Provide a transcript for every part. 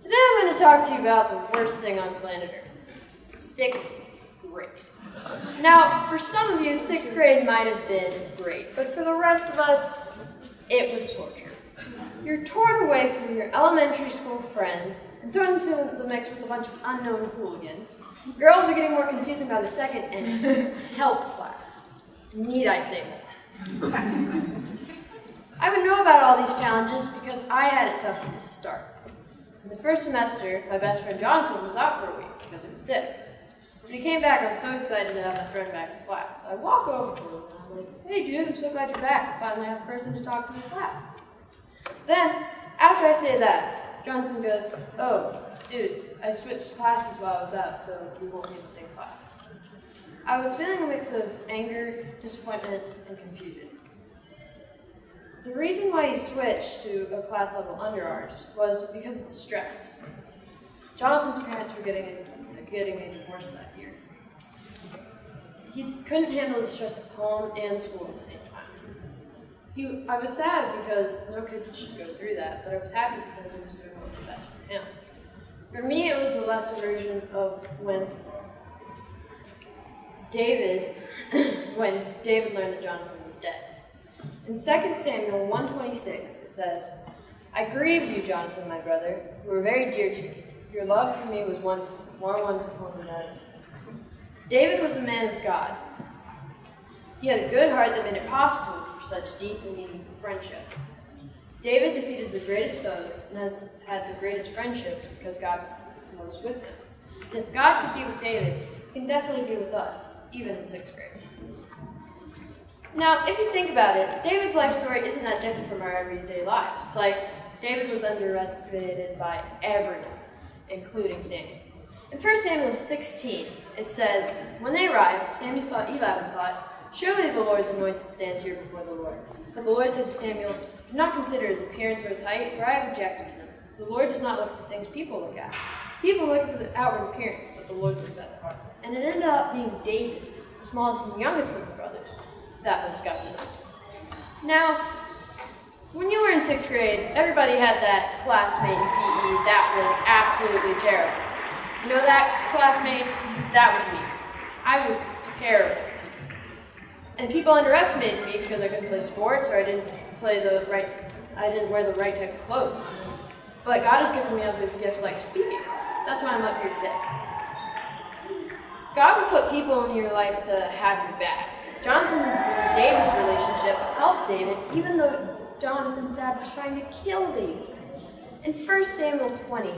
Today I'm going to talk to you about the worst thing on planet Earth, 6th grade. Now, for some of you, 6th grade might have been great, but for the rest of us, it was torture. You're torn away from your elementary school friends and thrown into the mix with a bunch of unknown hooligans. Girls are getting more confusing by the second, and health class. Need I say more? I would know about all these challenges because I had it tough from the start. In the first semester, my best friend Jonathan was out for a week because he was sick. When he came back, I was so excited to have my friend back in class. So I walk over to him and I'm like, "Hey dude, I'm so glad you're back. I finally have a person to talk to in class." Then, after I say that, Jonathan goes, "Oh, dude, I switched classes while I was out, so we won't be in the same class." I was feeling a mix of anger, disappointment, and confusion. The reason why he switched to a class level under ours was because of the stress. Jonathan's parents were getting a divorce that year. He couldn't handle the stress of home and school at the same time. I was sad because no kid should go through that, but I was happy because it was doing what was best for him. For me, it was the lesser version of when David learned that Jonathan was dead. In 2 Samuel 1:26, it says, "I grieved you, Jonathan, my brother. You were very dear to me. Your love for me was more wonderful than that." David was a man of God. He had a good heart that made it possible for such deep and meaningful friendship. David defeated the greatest foes and has had the greatest friendships because God was with him. And if God could be with David, he can definitely be with us, even in 6th grade. Now, if you think about it, David's life story isn't that different from our everyday lives. Like, David was underestimated by everyone, including Samuel. In 1 Samuel 16, it says, "When they arrived, Samuel saw Eli and thought, 'Surely the Lord's anointed stands here before the Lord.' But the Lord said to Samuel, 'Do not consider his appearance or his height, for I have rejected him. The Lord does not look at the things people look at. People look at the outward appearance, but the Lord looks at the heart.'" And it ended up being David, the smallest and youngest of the brothers, that was got to know. Now, when you were in 6th grade, everybody had that classmate in PE that was absolutely terrible. You know that classmate? That was me. I was terrible. And people underestimated me because I couldn't play sports or I didn't wear the right type of clothes. But God has given me other gifts like speaking. That's why I'm up here today. God will put people in your life to have your back. Jonathan and David's relationship helped David, even though Jonathan's dad was trying to kill David. In 1 Samuel 20,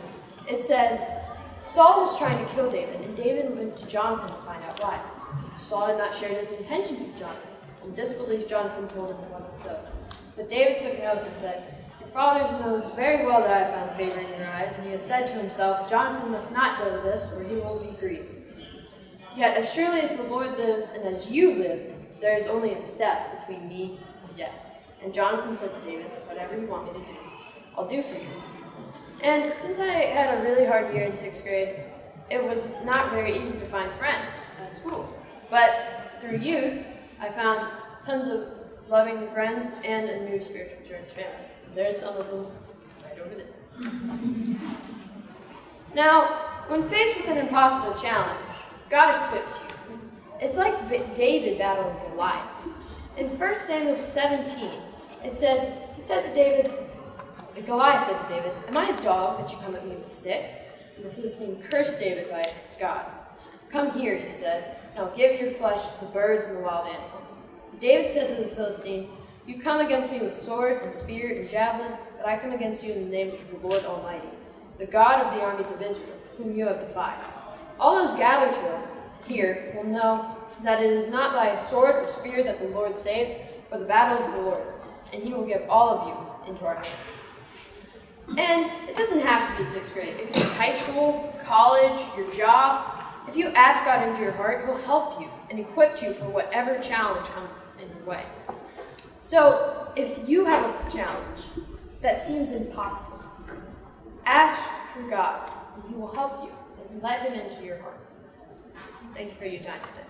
it says, "Saul was trying to kill David, and David went to Jonathan to find out why. Saul had not shared his intentions with Jonathan. In disbelief, Jonathan told him it wasn't so. But David took an oath and said, 'Your father knows very well that I have found favor in your eyes,' and he has said to himself, 'Jonathan must not know this, or he will be grieved. Yet as surely as the Lord lives and as you live, there is only a step between me and death.' And Jonathan said to David, 'Whatever you want me to do, I'll do for you.'" And since I had a really hard year in 6th grade, it was not very easy to find friends at school. But through youth, I found tons of loving friends and a new spiritual church family. There's some of them right over there. Now, when faced with an impossible challenge, God equips you. It's like David battling Goliath. In 1 Samuel 17, it says, Goliath said to David, "Am I a dog that you come at me with sticks?" And the Philistine cursed David by his gods. "Come here," he said, "and I'll give your flesh to the birds and the wild animals." David said to the Philistine, "You come against me with sword and spear and javelin, but I come against you in the name of the Lord Almighty, the God of the armies of Israel, whom you have defied. All those gathered here will know that it is not by sword or spear that the Lord saves, for the battle is the Lord, and he will give all of you into our hands." And it doesn't have to be 6th grade. It could be high school, college, your job. If you ask God into your heart, he'll help you and equip you for whatever challenge comes in your way. So if you have a challenge that seems impossible, ask for God, and he will help you, and let him into your heart. Thank you for your time today.